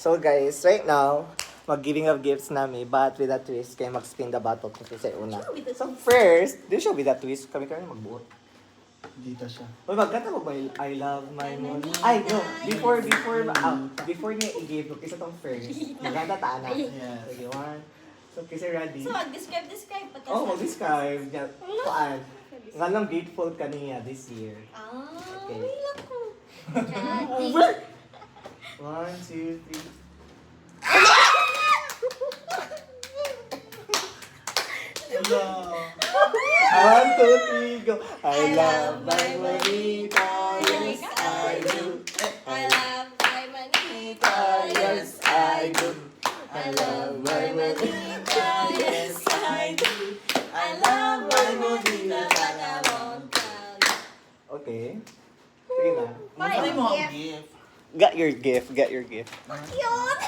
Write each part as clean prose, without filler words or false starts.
So guys, right now, mag-giving of gifts nami, but with a twist, kaya mag-spin the bottle kung sa una. So first, this should be the twist. Kami magbuot. Dito siya. Uy, magkanta mo ba? I love my money. Ay, no. Before niya i-give, kasi itong first. Magkanta ta na. Yes. Okay, one. So, kasi ready. So, describe pa. Oh, mag-describe niya. Kuan. Nga lang grateful ka niya this year. Ah, Okay. may lang ko. One, two, three. Hello. One, two, three, go. I love my monita, yes I do. I love my manita, Yes I do. I love my manita, yes I do. I love my manita, but I won't tell you. Okay. Sige na. Ano mo ang gift? Get your gift. Cute!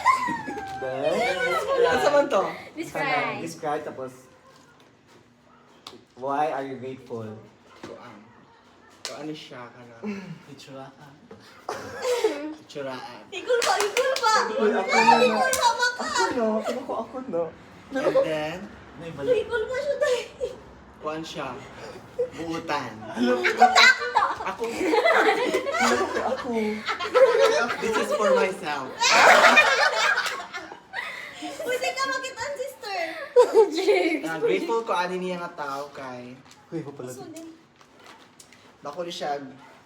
Then, ano man to? Describe. Describe, tapos, why are you grateful? Ano siya ka na? Itsuraan. Itsuraan. Igul pa! Uy, ako na. Igul pa, maka! Ako no. And then, Igul pa siya tayo. kuhan siya. Buutan. Ako. This is for myself. Pwede ka makitaan, sister. Grateful ko ani niya nga tao kay Uy, ako pala. So, din. bako ni siya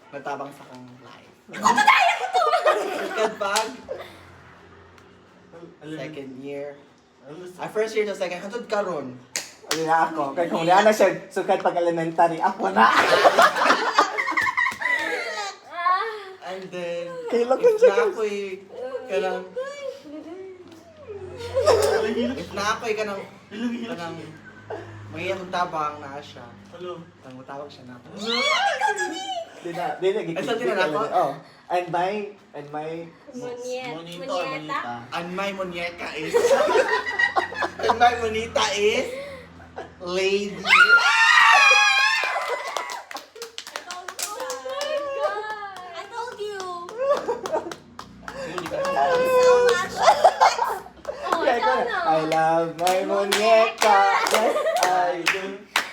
natabang sa kong life. Pataya ko to! Second bag. Second year. First year to second. Hantod karon. Ano na ako? Kaya kung wala na siya, sukat pag elementary, ako na. And then, Kailan if siya, na ako'y kanang, if na ako'y kanang, may akong tabang na siya. Tang tawag siya na ako. Di na, Ay, saan tinanap ko? Oh. And my, Monieta. And my monieta is, and my monita is, lady. I told you. So much. Yeah, ikaw na. I love my muñeca, yes I do.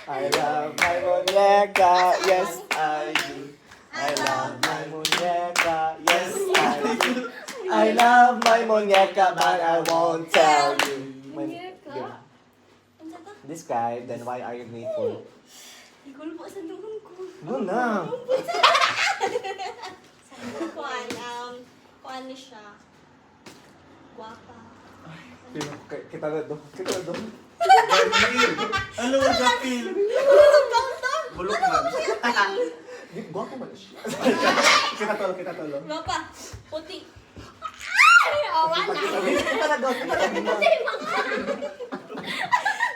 I love my muñeca, yes I do. I love my muñeca, yes I do. I love my muñeca, but I won't tell you. Muñeca? Describe, then why are you grateful? Igul po sa dugon ko. No na. Kuan ni siya. Guwapa. Kita na doon. Ano ang kapil? Bulok man. Gwapo man siya. Kita tolo. Guwapa. Puti. Awan na. Kita na doon.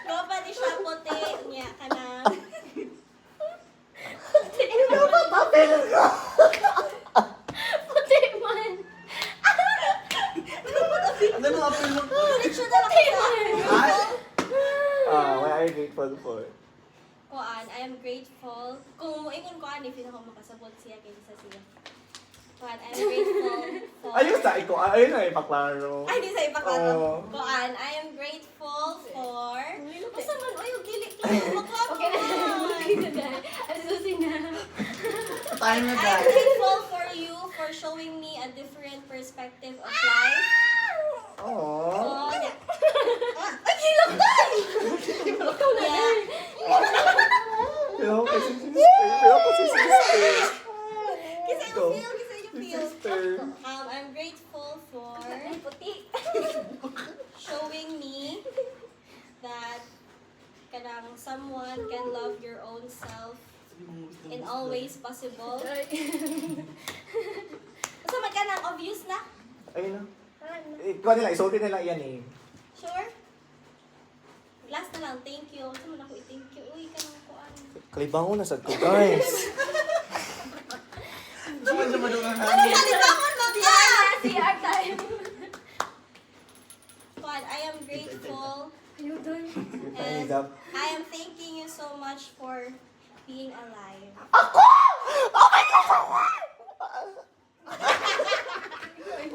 Guwapa ni siya puti. Niya ka na. Puti man. Ano ang kapil mo? Puti siya na lang. What are you grateful for? Kuan, I am grateful. Kung muingon kuan, if yun ako makasabot siya kaysa siya. Kuan, I am grateful for... Ayun sa iko. Ayun na ipaklaro. Ay, di sa ipaklaro. Oo. Kuan, I am grateful for... Basta man, ay, gilik lang. Maklaro. Time na I'm guys. grateful for you for showing me a different perspective of life. Aww. Oh, ay, gilang tayo! Yeah. Pero kasi sister. Kasi Go. yung feel. Sister. I'm grateful for showing me that kanang someone can love your own self in all ways possible. So magkanang obvious na? Ayun na. Ikaw nila, isulti nila yan eh. Sure? Last na lang, thank you. Gusto mo na ako i-thank you. Uy, kanang kuan. Kalibango na sa ko, guys. Saan sa madungan Ano hangin? kalibangan mo ka? CR time. Kuan, I am grateful Hands and up. I am thanking you so much for being alive.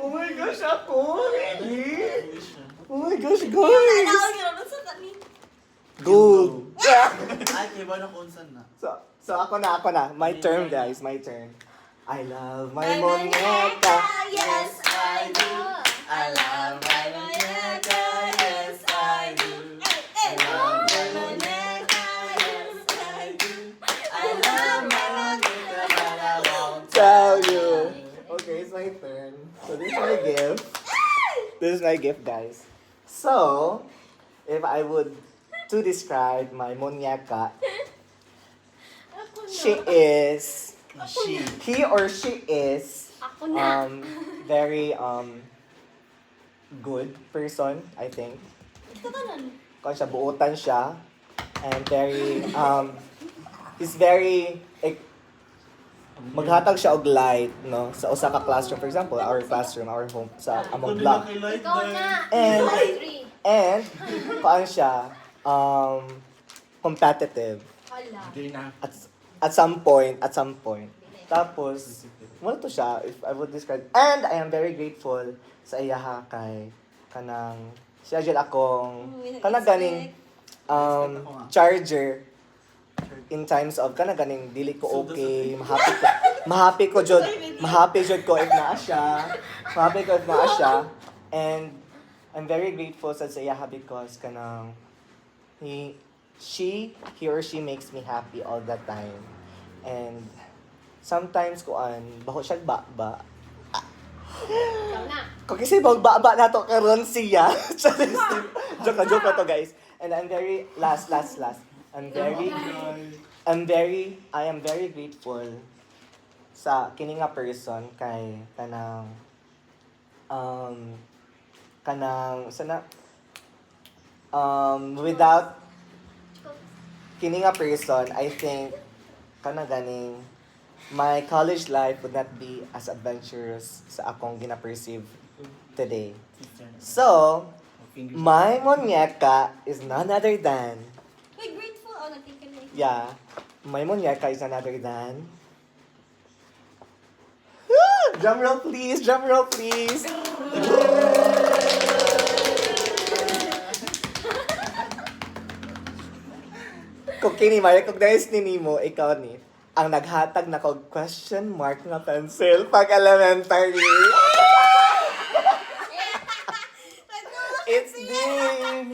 Oh my God! gosh, ako! Really? Oh my gosh, Ano guys! ako gano'n sa kani? Gold! Ay, kaya ba na kung saan na? So ako na. My turn, guys. My turn. I love my muñeca. Yes, I do. I love my muñeca, yes I do. I love my muñeca, yes I do. I love my muñeca, but I won't Tell you. Okay, it's my turn. So this is my gift. This is my gift, guys. So, if I would to describe my muñeca, she is, he or she is, Ako na. very, good person, I think. Tatanan. Kung siya, buutan siya. And very, he's very, maghatag siya og light, no? Sa usa ka classroom, for example, our classroom, our home, sa among block. Ikaw na. And, Three. and, paano siya, competitive. Hala. Hindi na. At some point. Tapos, wala to siya, if I would describe. And I am very grateful sa iyaha kay kanang siya dyan akong kanang ganing charger in times of kanang ganing dili ko okay, mahappy ko jud ko if naa siya. And I'm very grateful sa iyaha because kanang he or she makes me happy all the time. And sometimes baho siya ba. Ikaw na. Kung kasi ba na to karon siya. joke to guys. And I'm very last. I am very grateful sa kini nga person kay without kini nga person, I think ganing my college life would not be as adventurous sa akong gina-perceive today. So, my muñeca is none other than, Wait, grateful. Oh, nagtikin na. yeah, my muñeca is none other than, drum roll please. Kung kini ma-recognize ni Nemo, ikaw ni, ang naghatag na kog question mark nga pencil pag elementary. It's Dave!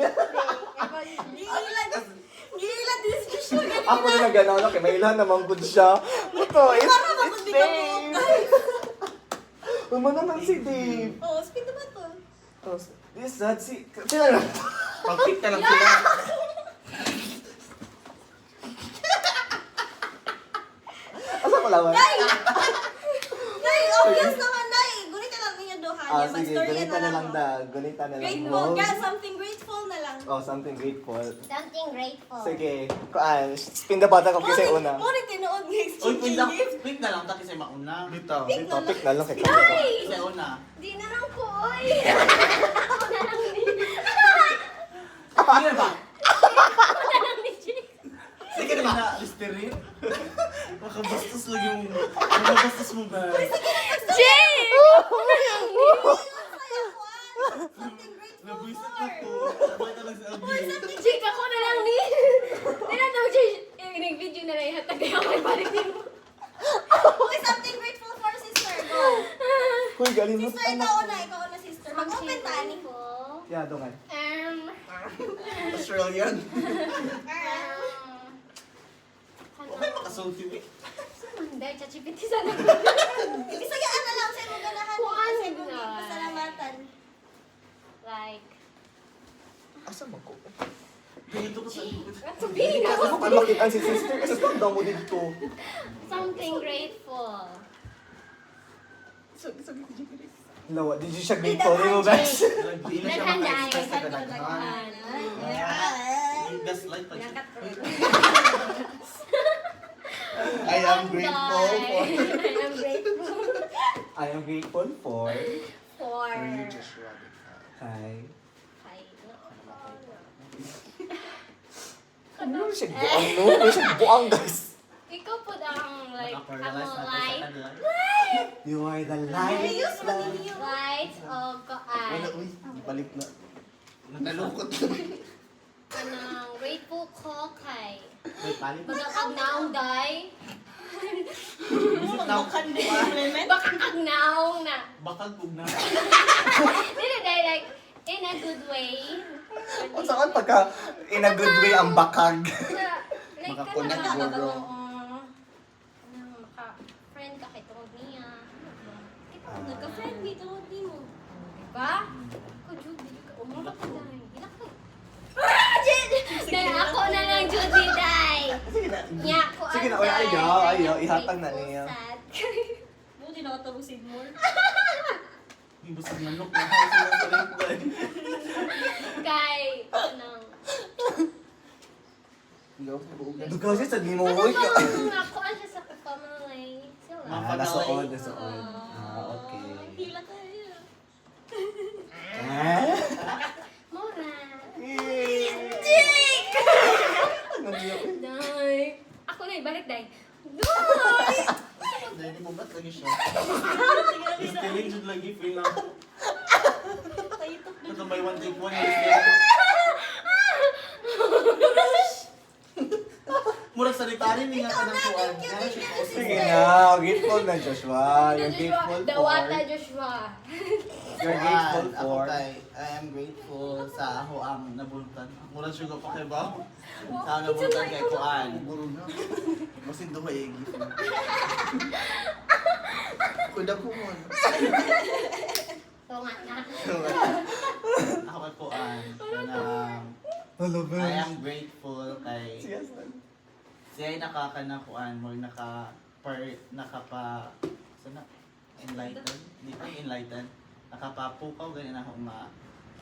Gila, discussion. Ako na nag-ano, kay may ilan naman good siya. Ito, it's Dave! Uma naman si Dave. Oh, spin na ba to? Oh, this sad si... Sino na? Pag-pick na lang sila. Asa ko lawan? Nay, obvious naman, Nay. Gunita lang niya duha niya. Sige, Mag-story ganita na lang oh. da. Ganita na lang. Grateful. Yeah, something grateful na lang. Oh, something grateful. Something grateful. Sige, spin the button ko kasi una. Muna tinuod ng Uy, exchange gift. pick na lang ta kasi mauna. Bitaw. Pick na lang. Topic na lang kay Ay! Kasi una. Di na lang po, oy. Ako na lang ni... Sige ba? Ako na lang ni Jake. Sige na ba? Listerin? Makabastos lang yung... Makabastos mo ba? Jake! Something grateful Nabwisit for. na po. Sabay na lang si Alvin. Jake, ako na lang ni... Di na daw, Jake. Nag-video na lang ihatag kayo ako balik din mo. Uy, something grateful for, sister. Go. Uy, galing mo. Sister, ikaw na, sister. Mag-open tani. Yeah, dungan. Australian. Okay, makasulti mo eh. Hindi, chachipiti sana. Isa yan na lang sa'yo maganahan. Kung ano Kasi na. pasalamatan. Like, Asa mo ko? Dito ko sa... Sabihin Asa mo kayo makita si sister? Asa daw mo dito? something grateful. Lawa, did you siya grateful mo, Bex? Hindi na siya Naghandaan. maka-express sa kadaghan. Gaslight pa siya. I am grateful for... I am grateful I am grateful for... for... Joshua. Hi. Hi. Ano siya buang, no? Ano siya buang, guys? Ikaw po ang like, Nakaparalyze ang na life. tayo sa You are the light. Light of Koan. Uy, balik na. Nalukot. Kanang grateful ko kay May palit. magkakagnaong day. Bakakagnaong na. Bakal kog na. Dili day like in a good way. O saan pagka in a good way ang bakag? Like Makakonect kanang mo, bro. maka-friend ka kay tungod niya. Nagka-friend dito, di mo. Diba? Ako, Jude, dili ka. Umura ka day. Hila ka. Dahil ako na lang, Judy, day. Sige na. Nya, ko Sige na, ang oy, day. ayaw, ihatag na niya. Buti nakatulog si Edmore. May busog manok na ako sa sarap ko. Kay, anong, Hindi ako sa buong na. Dugaw siya sa ginuoy ano ka. bang nakuha siya sa family? Sila. Nasuod, nasuod. Okay. Hila tayo. Ah? Mura. Ano niya? Day. Ako na, ibalik, day. Day! Dahil mo ba't lagi siya? Stealing should lagi feel ako. Ito may one take one. Murag salita rin nga ka ng kuwan. Sige na, grateful na Joshua. You're grateful Dawata, for. Joshua. You're grateful Ako for. kay, I am grateful sa ako ang nabultan. Murag siya pa kay ba? Sa ako nabultan kay kuan. Guro na. Masin do kay gift. Kuda ko mo. Oo nga na. Ako kay kuan. Kanang Hello, I am grateful kay Siya siya ay nakakanakuan mo nakapa sana enlighten di pa enlighten nakapapukaw ganyan ako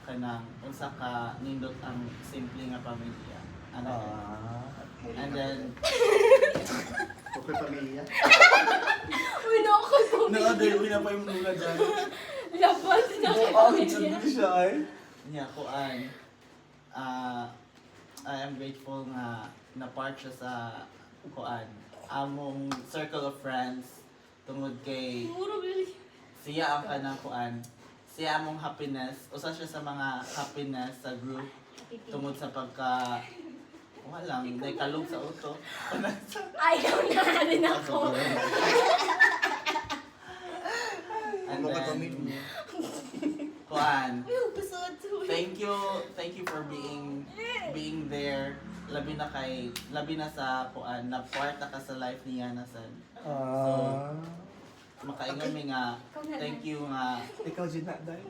kanang unsa ka nindot ang simple nga pamilya ano and then okay pamilya Uy, naku ko. na-order na pa yung mga dyan Labas na Oh, siya ay. niya kuan I am grateful nga na part siya sa kuan among circle of friends tungod kay siya ang kanang kuan siya among happiness usa siya sa mga happiness sa group tungod sa pagka wala lang day kalog sa uto Ayaw na rin ako. and then kuan thank you for being there labi na sa kuan na part na ka sa life niya na sad Ah. makaingon mi nga thank you nga Ikaw din na dahil.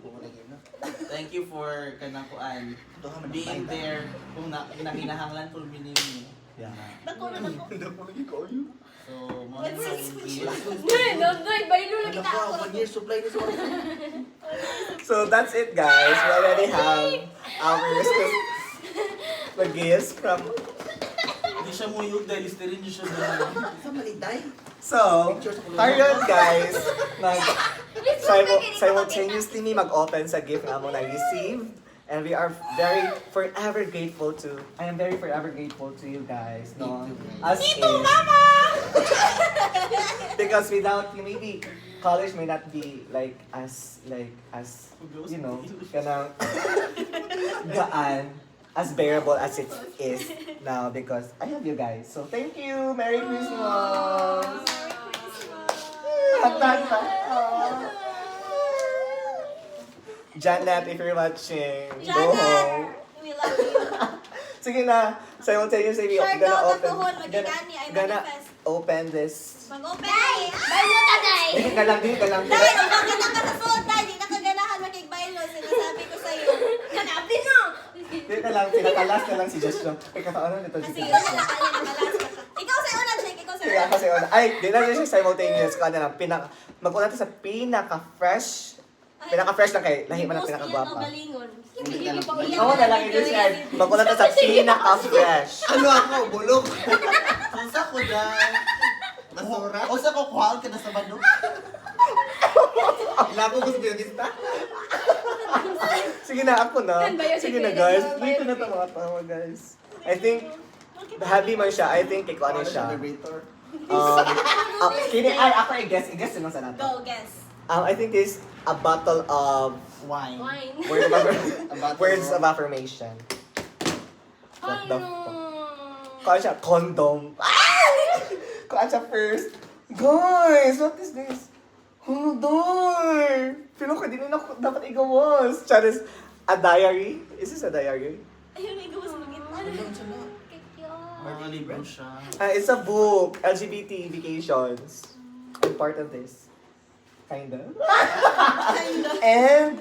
thank you for kanang kuan being there kung nakinahanglan po binili Yeah. so mo na Doy, baylo lang kita ako. supply ni So that's it, guys. We already have our Christmas the gifts from. hindi siya mo yung dahil listerin niyo siya na sa maliday So, ayun, guys. Simultaneously me mag-open sa gift nga mo na-receive. And we are forever grateful to. I am very forever grateful to you guys. No, as is. Because without you, maybe college may not be as you know, kanang gaan, as bearable as it is now because I have you guys. So thank you. Merry Christmas. Hantanta. Janet, if you're watching, go home. We love you. Sige na, simultaneously, Sure, gonna daw, open, tatuhon, magigani, I gonna manifest. open this. Mag-open. Baylo ka, day. Dili ka lang, dili ka lang. Dahil, ang bakit ang kasasuot tayo, di nakaganahan makikbaylo. Sinasabi ko sa'yo. Hanapin mo. Dili ka lang, pinakalas na lang si Joshua. Ay, kakaano nito si Kasi yun, Joshua. nakakalala na malas. Ikaw sa'yo na, Jake. Ikaw sa'yo Kaya na. kasi, ay, di na rin siya simultaneous. Kung ano lang, mag-una tayo sa pinaka-fresh. Pinaka-fresh lang kay, lahi man ang pinaka-gwapa. Galingon. Hindi pa ulit. Oo na lang, i-describe. Mag-una tayo sa pinaka-fresh. ano ako bulok unsa ko dahil basura unsa ko kuhaan ka na sa bando Lago gusto pinagista. Sige na, ako na. Saan ba yun? Sige na, Sige, guys. nag-bayo Dito na tawa guys. I think, happy man siya. I think, ikaw ano siya. vibrator Ako i-guess yun sa nato. Go, guess. I think this a bottle of Wine. Wine. words of affirmation. What the fuck? Kuha siya, condom. Kuha siya first. Guys, what is this? Hold on. Pero ko, di na ako dapat igawas. Charis, a diary? Is this a diary? Ayun, may gawas magit. Mga libro siya. It's a book. LGBT vacations. I'm part of this. Kinda. And...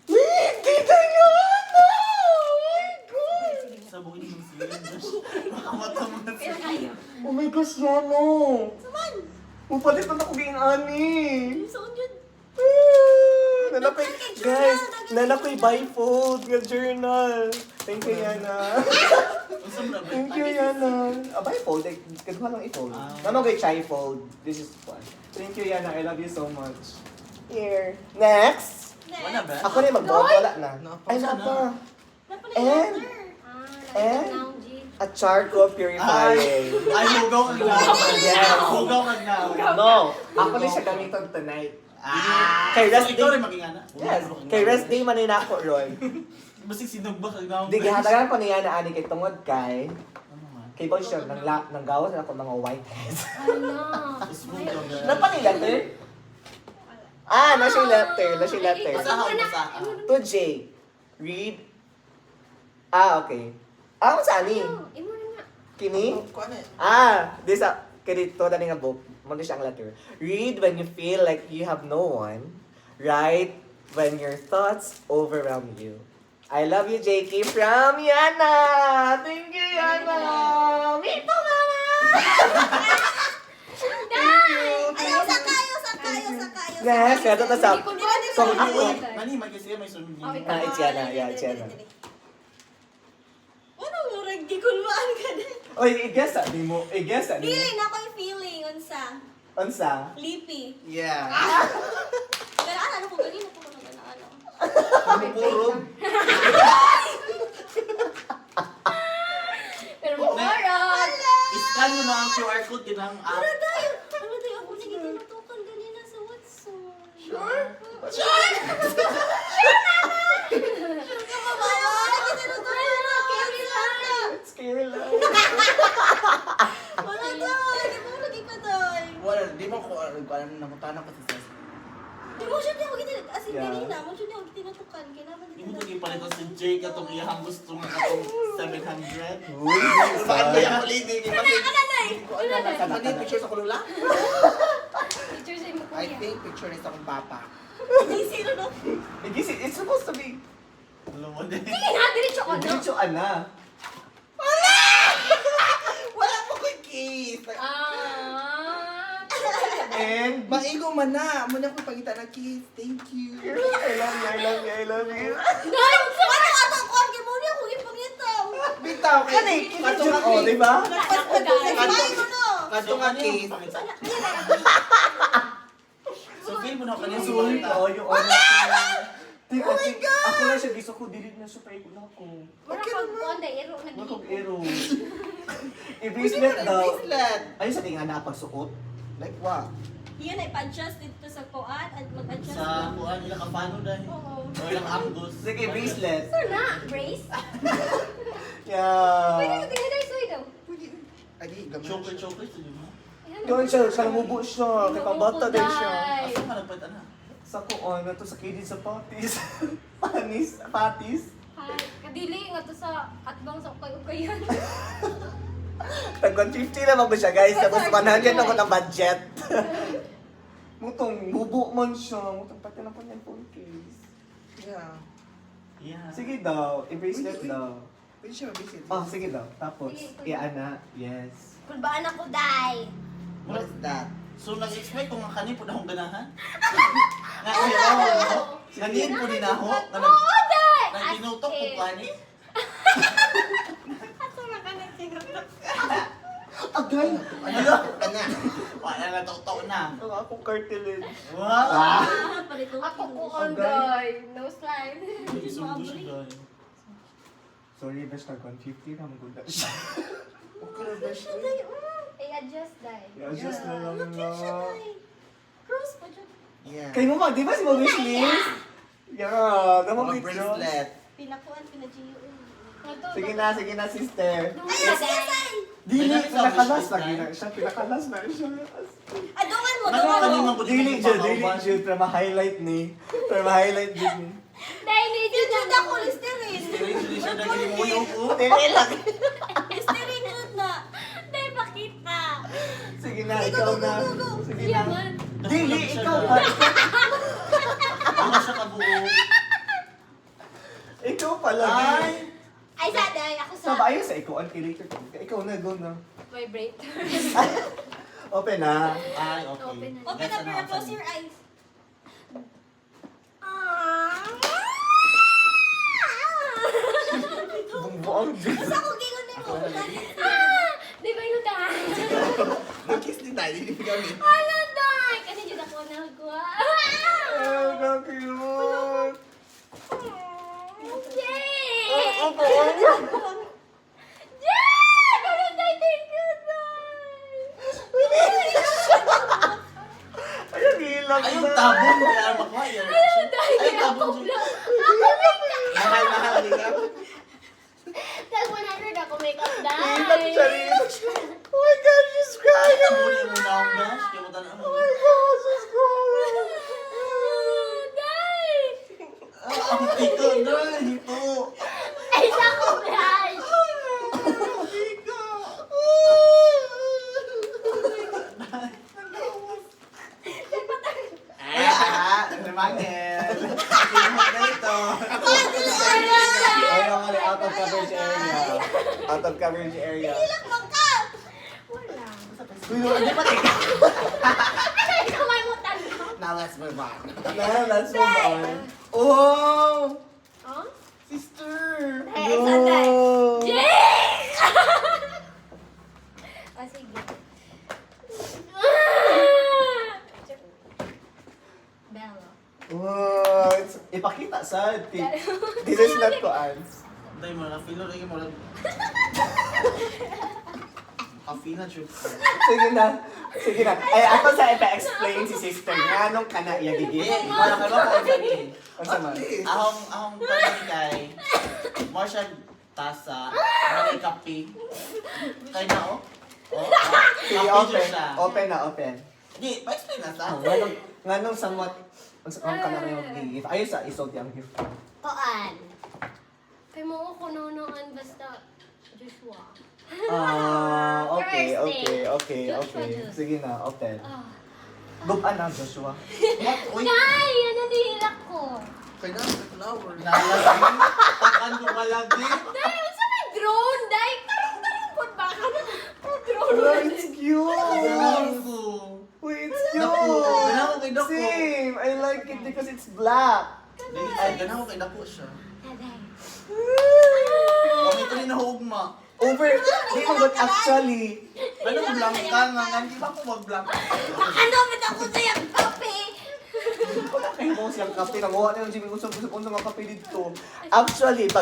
Wait, Tita Yana! Oh my God! Sa buhay ng silindros. Makamata mo na Pero kayo. Oh my gosh, Yana! Saman! Mupalit na ako ngayon, Ani! Saan yun? Nalakoy, guys, nalakoy bifold nga journal. Thank you, Yana. Thank you, Yana. Bifold, like, kaduha lang i-fold. Ano kay tri-fold? This is fun. Thank you, Yana. I love you so much. Here. Next. Wala ba? Ako na yung mag-vote. Wala na. Ay, Sana. na pa. Napala And? yung letter. And? A charcoal purifying. Ay, hugaw ang naw. Yes. Hugaw ang naw. No. Ako na siya gamitan tonight. Kay So, rest ikaw day. rin maging ana? Yes. Kay rest day man ako, Roy. Basig sinugba ka naw. Di gihatagan ko niya na ani kay tungod kay Ano man? kay boy siya nang gawas na ako mga whiteheads. Smooth lang guys. Napa ni letter? Na siya letter, na siya letter. Basahan, basahan. To J. Read. Okay. Ano sa ani? Imo na nga. Kini? Kuha na. This kini to dani nga book. Mo siyang letter. Read when you feel like you have no one. Write when your thoughts overwhelm you. I love you, JK, from Yana! Thank you, Yana! Mito, mama! Thank you! Ayaw, sakayo. Yes, kaya ito sa... So, Ako, ako... mani, mag-isip may sunod niya. It's Yana, yeah, it's Yana. Ano mo, nagkikulmaan ka na? Oy, i-guess ni mo. I-guess ni mo. Feeling na ko yung feeling, unsa. Unsa? Lippy. Yeah. Pero ano ko ganito ko na ano. Purog. Pero murag. Iscan mo na ang QR code din ang app. Ano tayo ako sige tinutukan ganina sa WhatsApp. Sure? Scary lang. Wala daw, hindi mo lagi ka doy. Wala, di mo ko alam na mutana ko sa Cess. Di mo siya niya gitinut as in Yeah. ganina, mo siya niya tinutukan kailangan Di mo ito ipalitan si Jay katong iyang gusto nga katong 700. Uy, Bakit ba yung ulit? Mali picture sa kulula? Picture sa imo I kuya. think picture ni sa akong papa. Hindi sino no. It's supposed to be... Alam mo din. Sige na, diretso ka na. Diretso, ana. Wala po ko kiss! And... Maigo man na! Muna ko pagita na kiss. Thank you. I love you. Ano ato ko ang mo niya kung ipangitaw. Bitaw kay Kani, Kato nga oh, di ba? Ay mo no. Kato nga kiss. So, feel mo na kanina Sorry, sumunta. oh, yung honest. Oh my God! Ako na siya, gusto ko, delete na siya, pa ko na ako. Mura pag konda, iro na Nakog gigi. ero. Pwede I-bracelet mo na daw. bracelet. Ayun sa tingin na pagsuot. Like what? Yan ay pa-adjust dito sa kuan at mag-adjust. Sa kuhan, ilang kapano dahil. Oo. O ilang angus. Sige, bracelet. So na, brace. Pwede Yeah. ka tingnan tayo suy daw. Adi, gamay. Chocolate, di ba? Gawin siya, sa mubo siya. Kay pambata din siya. Asa ka nagpalitan na? Sa kuon, na to sa kidid sa patis. Patis. Hi. Kadili nga to sa atbang sa ukay-ukayan. Tag 150 na ba siya, guys? Tapos 100 na ko ng budget. Mutong mubo man siya. Mutong pati na po niyan phone case. Yeah. Yeah. Sige daw, i-bracelet Uy. daw. Pwede siya mabisit. Oh, sige daw. Tapos, Sige, ana, yes. Kulbaan ako dai. What is that? So, nag-expect kung ang kanin po na akong ganahan? Nga ayaw. Kanin po din ako. Oo, day! Nag-tinutok ko kanin. Ato na ka nagtinutok. Agay! Ano? Kana. Wala na totoo na. Ang akong cartilage. Wow! Ako ko on day. No slide. Isumbo siya guys. Sorry, best tag 150 na maganda siya. Okay na best friend. I-adjust dahil. I-adjust na lang Look cute siya, na. Day. Cross pa dyan. Yeah. Kayo mo, di ba si mo wishlist? Yeah, naman Mga bracelet. Pinakuan, pinagiyo. Sige na, sister. Ay, yes, yes, ay! Dili, May nasa pinakalas wishlist lagi na. na siya. Pinakalas na siya. Adungan mo, Ano adungan ka mo. naman po Dili, Jude. Para ma-highlight ni. Para ma-highlight din ni. Dahil hindi Yung Jude ako, Listerine. Hindi siya nagilimuyo ko. Dili lang. Listerine, Jude na. Dahil pakita. Sige na, ikaw na. Sige na. Yaman. Dili, ikaw pa. Ano siya kabuo? Ikaw pa lagi. Ay! Ay, sa dahil ako sa Sabayo sa ikaw, ang later. Ikaw na, go na. vibrator. Open na. Ay, okay. Open na. Open up your close your eyes. Bungbuang Jude. Basta ako gingon na mo. Di ba yung tahan? Mag-kiss din tayo, hindi kami. Ano dahil? Kasi dyan ako nagwa. Oh, cute. Jay! Jay! Ganun dahil, thank you, Ayun, hilang Ay, yung na. tabon kaya mag-wire. Ay, tabon siya. Mahal, hilang. Tag 100 ako makeup dahil. Hilang siya rin. Oh my God, she's crying. Tabon niya muna ang gash. Kaya mo tanong Oh my God, she's crying. Dahil! Ito, doon, ito. Ay, sa ko blush! Mangel. Ganito. Ayaw ka out of coverage area. Out of coverage area. Hilak ka! Wala. Uy, hindi pa tika. Ay, kamay mo tanong. Now let's move on. Let's move on. Oh! Oh? Sister! Ay, sandali. Jay! Ah, sige. Bella. Wow! Ipakita sa This is not koan. Dahil mo na, feel rin mo lang. Coffee na, trip. Sige na. Sige na. Ay, ako sa ipa-explain si sister nga nung kana iya gigit. Wala ka ba kung saan Ang sama. Ahong tanong kay Marshall Tasa, Manay Kapi. Kaya na, oh. Sige, Kapi open. siya. Open na, open. Hindi, pa-explain na sa. Nga nung somewhat, ang kana na yung gigit. Ayun sa isog yung gift. Koan. Kay mo ko nonoan basta Joshua. Okay. Joshua Juice. Sige na, open. Ah. Lupaan na, Joshua. What? Uy, Nay, ano nilak ko? kaya na, flower. Nalagi. Takan ko malagi. Dahil, sa may drone, dahil tarong po ba ka na? Drone. Oh, it's cute! Ganahan ko. Wait, it's cute! Dako. Ganahan kay Dako. Same! I like it because it's black. Ay, ganahan ko kay Dako siya. Aday. Kami ito rin nahugma. Over, di mo but actually, Anong blank ka nga? Hindi ba ako mag-blank? Ano, ba't ako sa'yo kape? wala kayo mo siyang kape. Nanguha na yung Jimmy Usong mga kape dito. Actually,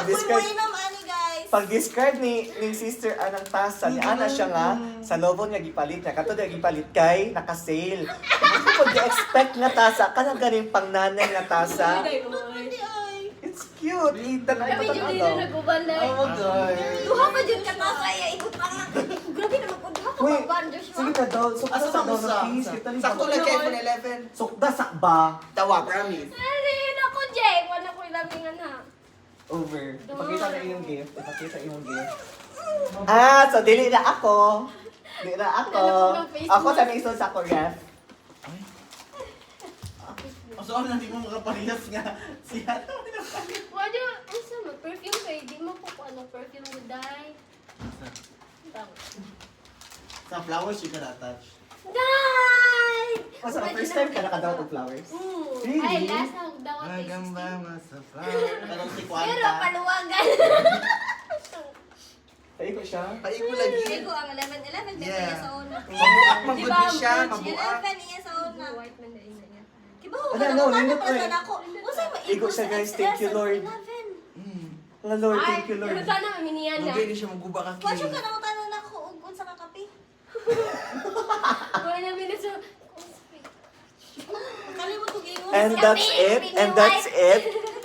pag-describe ni sister anang tasa, ni ana siya nga, sa lobo niya gipalit niya. Kato niya gipalit kay naka-sale. Hindi ko di-expect nga tasa, kanang ganing pang nanay nga tasa. It's cute. Ita na Kami ito Julie ano. na nagbubalay. Oh my God. Duha pa dyan ka tasa, ikot pa nga. Grabe naman po, duha ka Wait, pa ba, Joshua? sige na daw. Sukda Asa sa ba daw mo na sa? please. Kita ni Sakto ba? lang kay iPhone 11. Sukda sa ba? Tawa, promise. Arin ako, Jay. Wala ko ilabingan ha. Over. Ipakita na iyong gift. Ipakita iyong gift. Ah, so dili na ako. Dili na ako. Dala ko ng Facebook. Ako sa naisod sa ako, ref. So, ano, hindi mo makaparehas nga. Siya, ano, pinapalit. Wala, ano mo, perfume kayo. Di mo po kung anong perfume mo, Day. Sa flowers, you can attach. Day! O, sa first time ka nakadaw ng flowers. Really? Ay, last ang dawat is sa flowers. Kanong si Kwanta. Pero paluwagan. Tayo ko siya. Paiko lagi. Iko ang 11-11, pero Yeah. iya sa una. Mabuak, Di magod ba, din siya, Butch, mabuak. 11, iya sa una. white man na ina niya. Kiba, Ano, wala no, ko nindot pa eh. na ako. Usay mo, Iko siya, guys. Thank you, Lord. 11. Mm. Wala, Lord. Thank you, Lord. Pero sana maminihan na. Lugay din siya maguba ka. Watch yung kanang tanan ako. And that's it. And that's it.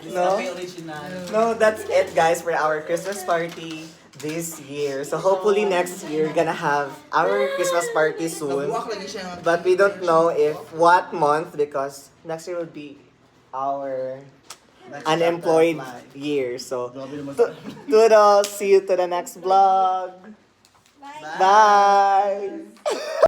No? Nescafe original. No, that's it, guys, for our Christmas party this year. So hopefully next year, we're gonna have our Christmas party soon. Nabuwak lagi siya. But we don't know if what month because next year will be our unemployed year. So, Grabe naman. toodles. See you to the next vlog. Bye. Bye.